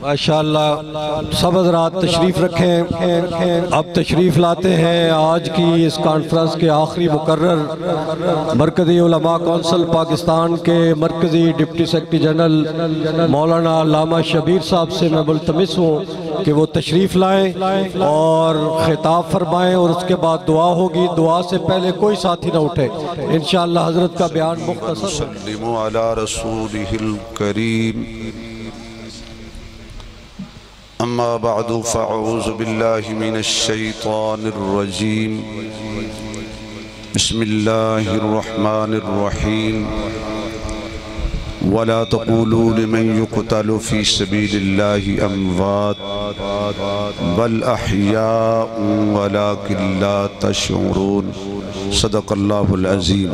ماشاءاللہ سب حضرات تشریف رکھیں۔ اب تشریف لاتے ہیں آج کی اس کانفرنس کے آخری مقرر مرکزی علماء کونسل پاکستان کے مرکزی ڈپٹی سیکرٹری جنرل مولانا علامہ شبیر صاحب سے میں ملتمس ہوں کہ وہ تشریف لائیں اور خطاب فرمائیں، اور اس کے بعد دعا ہوگی۔ دعا سے پہلے کوئی ساتھی نہ اٹھے، انشاءاللہ حضرت کا بیان مختصر۔ سلموا علی رسولہ الکریم، اما بعد فاعوذ باللہ من الشیطان الرجیم، بسم اللہ الرحمن الرحیم، ولا تقولوا لمن يقتل في سبيل الله اموات بل احیاء ولكن لا تشعرون۔ صدق اللہ العظیم۔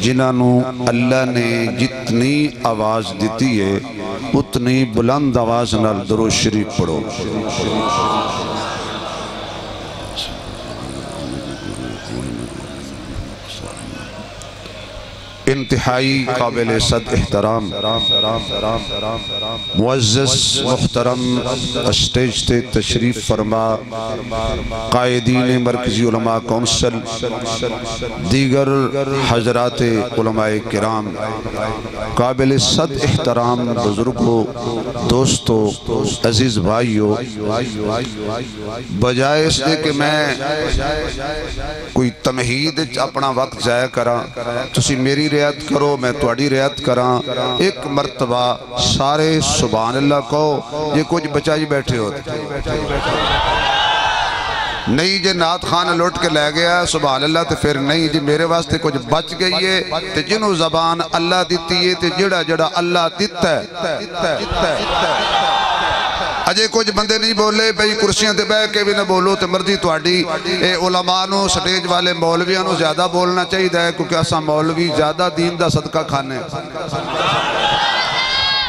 جنہوں اللہ نے جتنی آواز دیتی ہے اتنی بلند آواز نال درود شریف پڑھو۔ انتہائی قابل صد احترام معزز محترم اسٹیج تے تشریف فرما قائدین مرکزی علماء کونسل، دیگر حضرات علماء کرام، قابل صد احترام بزرگوں، دوستوں، عزیز بھائیوں، بجائے اس لئے کہ میں کوئی تمہید اپنا وقت ضائع کرا، تسی میری رعایت کرو، میں تواڈی رعایت کراں، ایک مرتبہ سارے سبحان اللہ کہو۔ یہ کچھ بچائی بیٹھے ہوتے نہیں جے نعت خان لوٹ کے لے گیا سبحان اللہ تے پھر نہیں جی میرے واسطے کچھ بچ گئی ہے تے جنہوں زبان اللہ دیتی ہے تے جڑا جڑا اللہ دیتا ہے۔ اجے کچھ بندے نہیں بولے بھئی کرسیاں تے بہ کے بھی نہ بولو تے مرضی تواڈی۔ اے علماء نو سٹیج والے مولویاں نو زیادہ بولنا چاہیے ہے کیونکہ اساں مولوی زیادہ دین دا صدقہ کھانے۔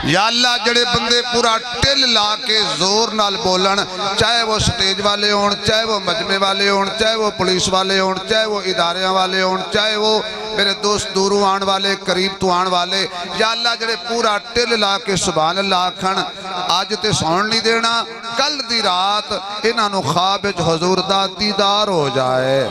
یا اللہ جڑے بندے پورا ٹل لا کے زور نال بولن، چاہے وہ سٹیج والے ہون، چاہے وہ مجمع والے ہون، چاہے وہ پولیس والے ہون، چاہے وہ اداریاں والے ہون، چاہے وہ میرے دوست دوروں آن والے قریب تو آن والے، یا اللہ جڑے پورا ٹل لا کے سبحان اللہ آکھن، آج تے سون نہیں دینا، کل دی رات انہاں نو خواب وچ حضور دا دیدار ہو جائے۔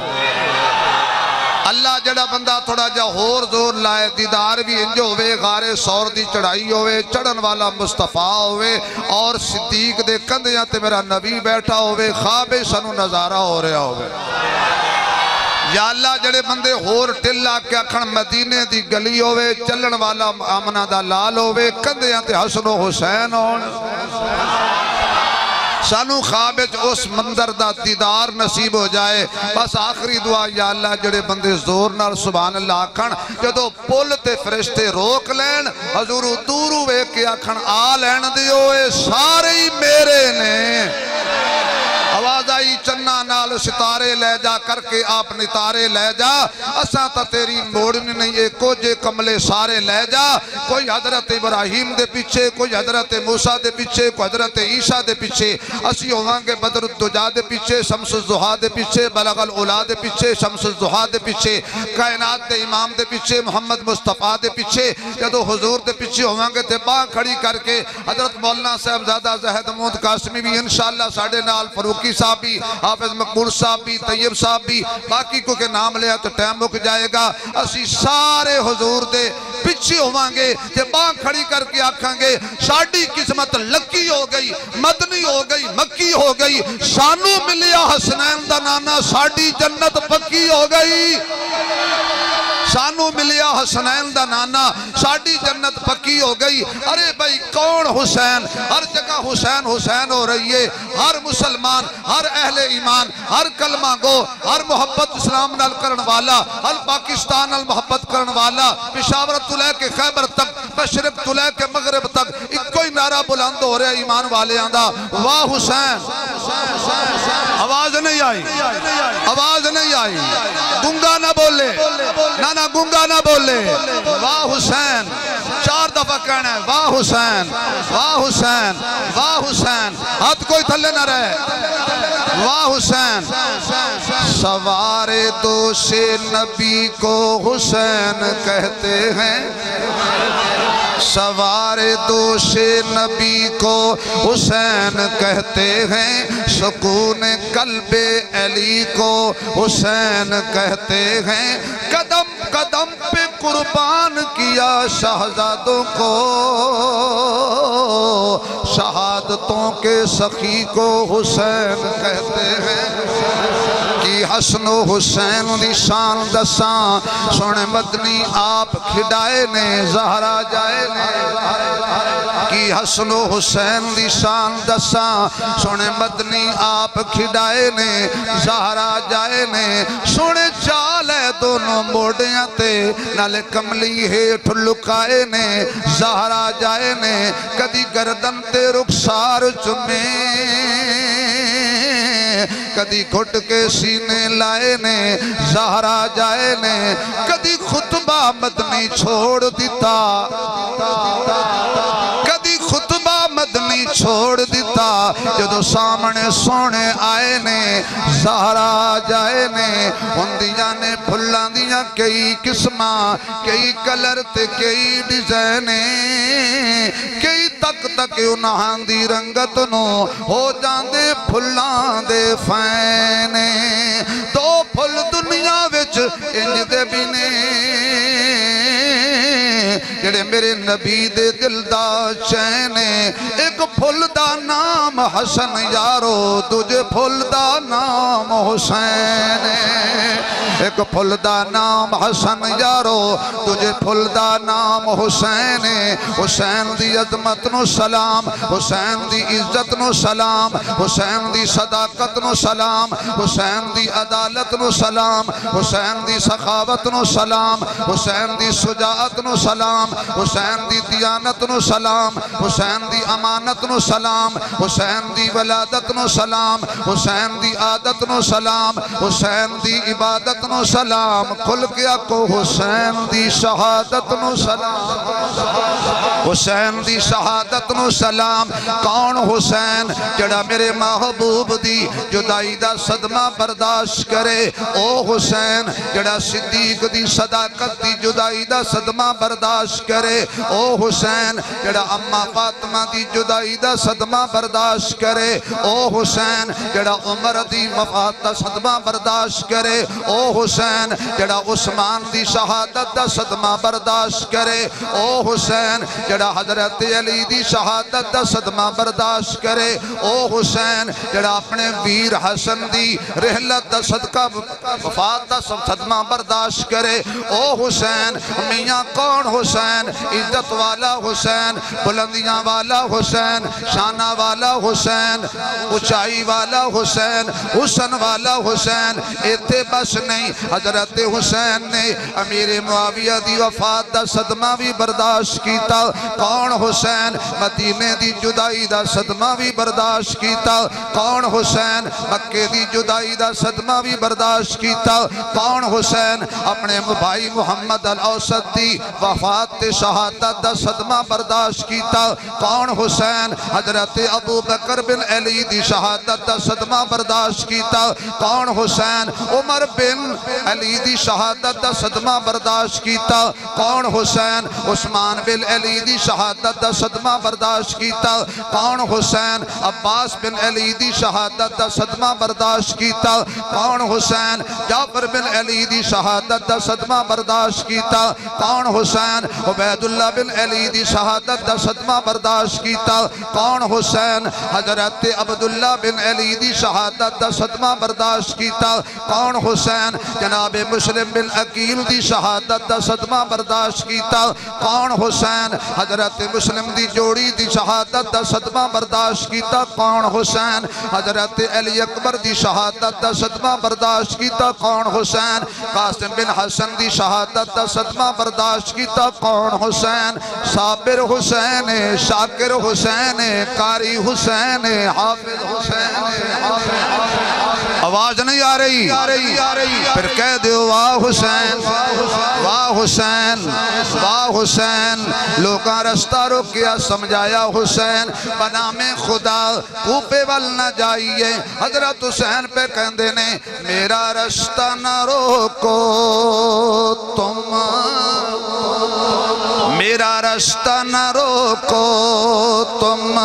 اللہ جڑا بندہ تھوڑا جا ہور زور لائے، دیدار بھی انجو ہوئے، غار سور دی چڑھائی ہوئے، چڑھن والا مصطفیٰ ہوئے، اور صدیق دے کندیاں تے میرا نبی بیٹھا ہوئے، خواب سنو نظارہ ہو رہا ہوئے۔ یا اللہ جڑے بندے ہور ٹلا کیا کھن مدینے دی گلی ہوئے، چلن والا آمنہ دا لال ہوئے، کندیاں تے حسن و حسین ہون، سانو خواب اس منظر دا دیدار نصیب ہو جائے۔ بس آخری دعا یا اللہ جڑے بندے زور نال سبحان اللہ آکھن، جدو پل تے فرشتے روک لین، حضور دورو وے کے آکھن آ لین دیوئے سارے ہی میرے نے۔ آواز آئی چنہ نال ستارے لے جا کر کے آپ نتارے لے جا، اساں تا تیری موڑنی نہیں ایک کوجے کملے سارے لے جا۔ کوئی حضرت ابراہیم دے پیچھے، کوئی حضرت موسیٰ دے پیچھے، کوئی حضرت عیسیٰ دے پیچھے، اسی ہوگاں کے بدر الدجا دے پیچھے، شمس الضحیٰ دے پیچھے، بلغ العلا دے پیچھے، شمس الضحیٰ دے پیچھے، کائنات دے امام دے پیچھے، محمد مصطفیٰ دے پیچھے، جدو حضور دے پیچھے ہوگاں کے تے باں کھڑی کر کے حضرت مولانا صاحب زادہ زہد محمود قاسمی بھی انشاءاللہ ساڑھے نال، فروقی صاحب بھی، حافظ مقبول صاحب بھی، طیب صاحب بھی، باقی کو کے نام لیا تو ٹائم مک جائے گا۔ اسی سارے حضور دے پیچھے ہوواں گے تے باں کھڑی کر کے آکھاں گے ساڑھی قسمت لکی ہو گئی، مدنی ہو گئی، مکی ہو گئی، سانو ملیا حسنین دا نانا ساڑھی جنت پکی ہو گئی۔ سانو ملیا حسنین دا نانا ساڑھی جنت پکی ہو گئی۔ ارے بھائی کون حسین؟ ہر جگہ حسین حسین ہو رہی ہے۔ ہر مسلمان، ہر اہل ایمان، ہر کلمہ گو، ہر محبت اسلام نال کرن والا، ہر پاکستان نال محبت کرن والا، پشاورت تو لے کے خیبر تک، مشرق تو لے کے مغرب تک، ایک کوئی نعرہ بلند ہو رہا ہے ایمان والے آندہ، واہ حسین۔ آواز نہیں آئی، آواز نہیں آئی، گنگا نہ بولے، نانا گنگا نہ بولے، واہ حسین۔ 4 دفعہ کہنا ہے واہ حسین، واہ حسین، واہ حسین، ہاتھ کوئی تھلے نہ رہے، واہ حسین۔ سوارے دوش نبی کو حسین کہتے ہیں، سوار دوش نبی کو حسین کہتے ہیں، سکون قلب علی کو حسین کہتے ہیں، قدم قدم پہ قربان کیا شہزادوں کو، شہادتوں کے سخی کو حسین کہتے ہیں۔ کی حسن و حسین دی شان دساں، سونے مدنی آپ کھڈائے نے زہرا جائے نے۔ کی حسن و حسین دی شان دساں، سونے مدنی آپ کھڈائے نے زہرا جائے نے۔ سونے چال ہے دونوں موڑیاں تے، نالے کملی ہیٹھ لکائے نے زہرا جائے نے۔ کدی گردن تے رخسار چمے، کدی گھٹ کے سینے لائے نے زہرا جائے نے۔ کدی خطبہ مدنی چھوڑ دیتا، کدی خطبہ مدنی چھوڑ دیتا، جدو سامنے سونے آئے نے زہرا جائے نے۔ ہندیاں نے پھلاں دیاں کئی قسماں، کئی کلر تے کئی ڈیزائنیں، کئی تک تک انہاں دی رنگت نو ہو جاندے پھلاں دے فینے۔ دو پھل دنیا وچ انج دے بھی نے، جڑے میرے نبی دے دل دا چینے۔ ایک پھل دا نام حسن یارو، تجھے پھل دا نام حسین۔ ایک پھل دا نام حسن یارو، تجھے پھل دا نام حسین۔ حسین دی عظمت نو سلام، حسین دی عزت نو سلام، حسین دی صداقت نو سلام، حسین دی عدالت نو سلام، حسین دی سخاوت نو سلام، حسین دی شجاعت نو سلام، حسین دی دیانت نو سلام، حسین دی امانت نو سلام، حسین دی ولادت نو سلام، حسین دی عادت نو سلام، حسین دی عبادت نو سلام۔ کھل گیا کو حسین دی شہادت نو سلام، حسین دی شہادت نو سلام۔ کون حسین جڑا میرے محبوب دی جدائی دا صدمہ برداشت کرے، او حسین جڑا صدیق دی صداقت دی جدائی دا صدمہ برداشت کرے، او حسین جڑا اماں فاطمہ دی جدائی دا صدمہ برداشت کرے، او حسین جڑا عمر دی وفات دا صدمہ برداشت کرے، او حسین جڑا عثمان دی شہادت دا صدمہ برداشت کرے، او حسین جڑا حضرت علی دی شہادت دا صدمہ برداشت کرے، او حسین جڑا اپنے ویر حسن دی رحلت دا صدقہ وفات دا صدمہ برداشت کرے، او حسین۔ میاں کون حسین؟ عزت والا حسین، بلندیاں والا حسین، شانہ والا حسین، اونچائی والا حسین، حسن والا حسین۔ ایتے بس نہیں، حضرت حسین نے امیر معاویہ دی وفات دا صدمہ بھی برداشت کیتا۔ کون حسین؟ مدینے دی جدائی دا صدمہ بھی برداشت کیتا۔ کون حسین؟ مکے دی جدائی دا صدمہ بھی برداشت کیتا۔ کون حسین؟ اپنے بھائی محمد الاوسط دی وفات تے شہادت دا صدمہ برداشت کیتا۔ کون حسین؟ حضرت ابو بکر بن علی دی شہادت دا صدمہ برداشت کیتا۔ کون حسین؟ عمر بن علی دی شہادت دا صدمہ برداشت کیتا۔ کون حسین؟ عثمان بن علی دی شہادت دا صدمہ برداشت کیتا۔ کون حسین؟ عباس بن علی دی شہادت دا صدمہ برداشت کیتا۔ کون حسین؟ جعفر بن علی دی شہادت دا صدمہ برداشت کیتا۔ کون حسین؟ عبید اللہ بن علی دی شہادت دا صدمہ برداشت کیتا۔ کون حسین؟ حضرت عبداللہ بن علی دی شہادت دا صدمہ برداشت کیتا۔ کون حسین؟ جناب مسلم بن عقیل دی شہادت دا صدمہ برداشت کیتا۔ کون حسین؟ حضرت مسلم دی جوڑی دی شہادت دا صدمہ برداشت کیتا۔ کون حسین؟ حضرت علی اکبر دی شہادت دا صدمہ برداشت کیتا۔ کون حسین؟ قاسم بن حسن دی شہادت دا صدمہ برداشت کیتا۔ کون حسین؟ صابر حسین، شاکر حسین، قاری حسین، حافظ حسین۔ آواز نہیں آ رہی پھر کہہ دیو واہ حسین واہ حسین واہ حسین لوگاں رستہ روکیا سمجھایا حسین بنام خدا کوپے وال نہ جائیے حضرت حسین پہ کہندے نے میرا رستہ نہ روکو تم میرا رستہ نہ روکو تم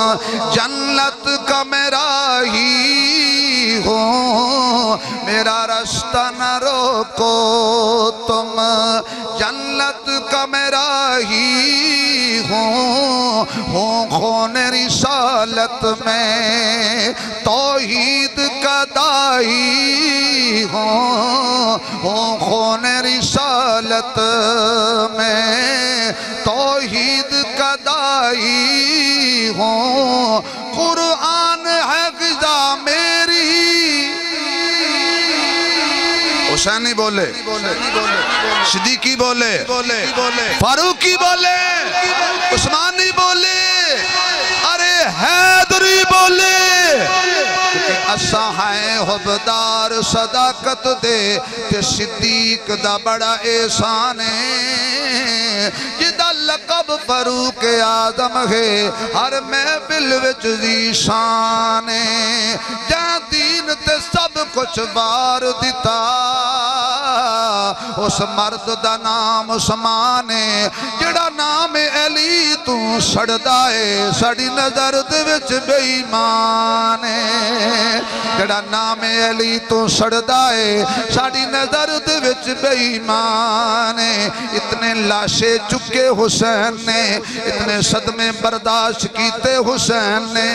جنت کا میرا ہی ہو میرا رستہ نہ روکو تم جنت کا میرا ہی ہوں خون رسالت میں توحید کا دائی ہوں خون رسالت میں توحید کا دائی ہوں قرآن ہے غذا میری حسینی بولے صدیقی بولے فاروقی بولے عثمانی بولے ارے حیدری بولے اساں ہیں حبدار صداقت دے تے صدیق دا بڑا احسان ہے جدا لقب فاروق اعظم ہے ہر محفل وچ ذیشان ہے جہاں دین تے سب کچھ بار دیتا اس مرد دا نام عثمان ہے جڑا نام علی تو سڑدا ہے سڑی نظر دے وچ بے ایمان ہے جڑا نام علی تو سڑدا ہے سڑی نظر دے وچ بے ایمان ہے اتنے لاشے چکے حسین نے اتنے صدمے برداشت کیتے حسین نے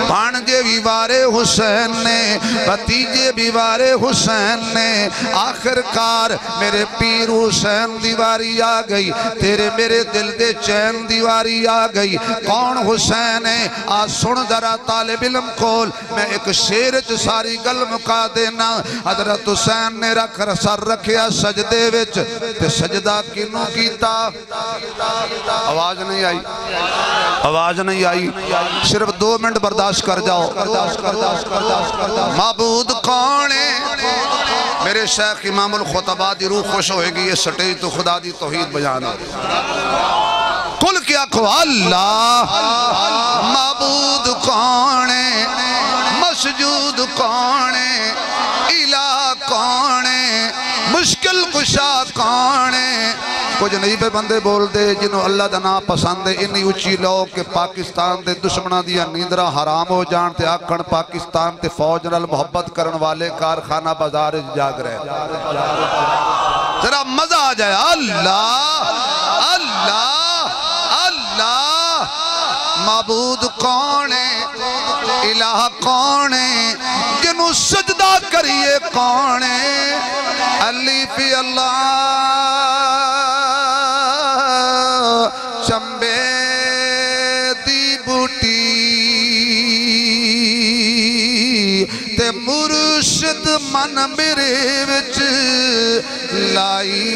بھانجے بھی وارے حسین نے بھتیجے بھی وارے حسین نے آخر کار میرے پیر حسین دیواری آ گئی تیرے میرے دل دے چین دیواری آ گئی کون حسین ہے آج سن ذرا طالب علم کول میں ایک شیرچ ساری گل مکا دینا حضرت حسین نے رکھ سر رکھیا سجدے وچ تے سجدہ کنوں کیتا آواز نہیں آئی آواز نہیں آئی صرف 2 منٹ برداشت کر جاؤ معبود کون ہے میرے شیخ امام الخطبہ دی روح خوش ہوئے گی یہ سٹیج تو خدا دی توحید بیان ہے کل کیا کہو اللہ معبود کون ہے مسجود کون ہے الہ کون ہے مشکل کشا کون ہے کچھ نہیں پہ بندے بول دے جنہوں اللہ دا نام پسند ہے انہی اچھی لوگ کہ پاکستان دے دشمنہ دیا نیندرہ حرام ہو جانتے آکھن پاکستان تے فوج نال محبت کرن والے کارخانہ بازار جاگ رہے ذرا مزہ آ جائے اللہ اللہ اللہ معبود کون ہے الہ کون ہے جنہوں سجدہ کریے کون ہے علی فی اللہ چمبے دی بوٹی تے مرشد من میرے وچ لائی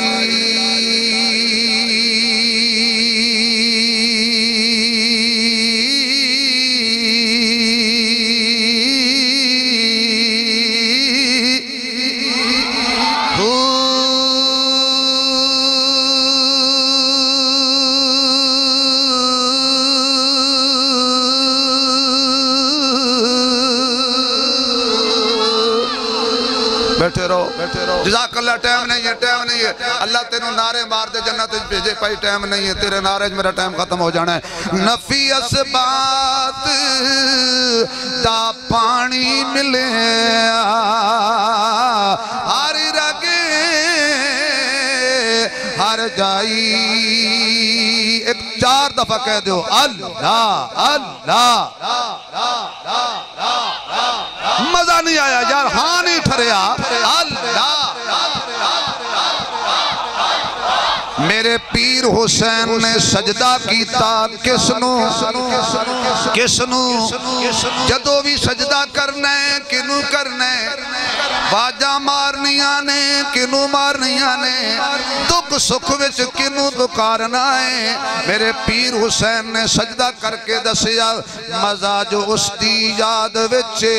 بیٹھے رہو جزاک اللہ ٹائم نہیں ہے اللہ تینوں نعرے مار دے جنت بھیجے پائی ٹائم نہیں ہے تیرے نعرے میرا ٹائم ختم ہو جانا ہے نفی اسبات دا پانی ملے ہر رگے ہر جائی ایک 4 دفعہ کہہ دیو اللہ اللہ مزہ نہیں آیا یار ہاں نہیں ٹھریا اللہ میرے پیر حسین نے سجدہ کیتا کسنو جدو بھی سجدہ کرنا ہے کنو کرنا ہے باجہ مارنیاں نے کنو مارنیاں نے دکھ دکھ سکھ وچ کنوں پکارنا ہے میرے پیر حسین نے سجدہ کر کے دسیا مزہ جو اس دی یاد وچے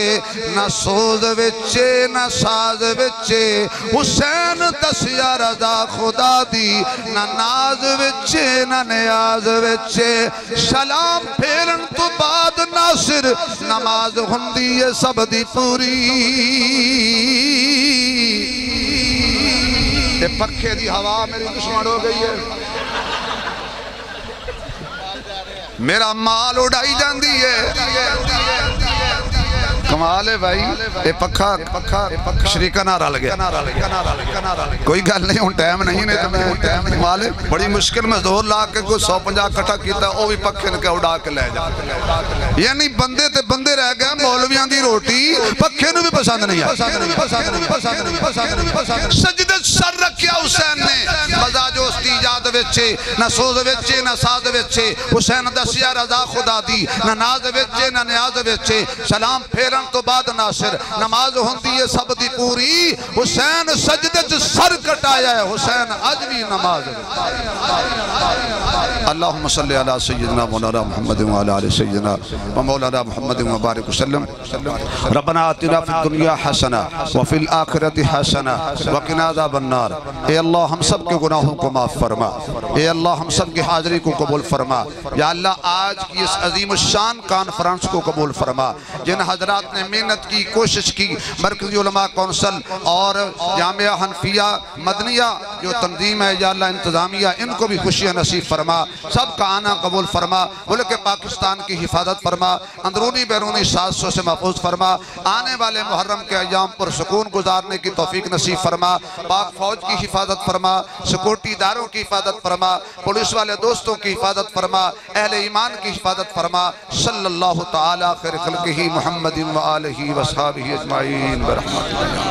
نہ سوز وچے نہ ساز وچے حسین دسیا رضا خدا دی نہ ناز وچے نہ نیاز وچے سلام پھیرن تو بعد ناصر نماز ہندی ہے سب دی پوری یہ پکھے دی ہوا میری دشمن ہو گئی ہے میرا مال اڑائی جاندی ہے کمال ہے بھائی یہ پکھا شریکہ نہ رل گیا کوئی گل نہیں ہوں ٹائم نہیں کمال ہے بڑی مشکل میں زور لا کے کوئی 150 کٹھا کیتا وہ بھی پکھے نے کہ اڑا کے لے جا یعنی بندے تے بندے رہ گئے مولویاں دی روٹی پکھے نے بھی پسند نہیں آئی سجدت سر رکھیا حسین نے مزا جو اس دی یاد وچے نہ سوز وچے نہ ساز وچے حسین دسیا رضا خدا دی نہ ناز وچے نہ نیاز وچے سلام پھیرن تو بعد ناصر نماز ہوندی ہے سب دی پوری حسین سجدت سر کٹایا ہے حسین آج بھی نماز اللہم صلی علی سیدنا مولانا محمد وعلی آل سیدنا مولانا محمد مبارک وسلم ربنا آتنا فی الدنیا حسنہ وفی الآخرت حسنہ وقنا عذاب النار اے اللہ ہم سب کے گناہوں کو معاف فرما اے اللہ ہم سب کی حاضری کو قبول فرما یا اللہ آج کی اس عظیم الشان کانفرنس کو قبول فرما جن حضرات نے محنت کی کوشش کی مرکزی علماء کونسل اور جامعہ حنفیہ مدنیہ جو تنظیم ہے یا اللہ انتظامیہ ان کو بھی خوشیاں نصیب فرما سب کا آنا قبول فرما ملک پاکستان کی حفاظت فرما اندرونی بیرونی سازشوں سے محفوظ فرما آنے والے محرم کے ایام پر سکون گزارنے کی توفیق نصیب فرما پاک فوج کی حفاظت فرما سکورٹی داروں کی حفاظت فرما پولیس والے دوستوں کی حفاظت فرما اہل ایمان کی حفاظت فرما صلی اللہ تعالی خیر خلقہ محمد وآلہ وصحابہ اجمعین برحمت اللہ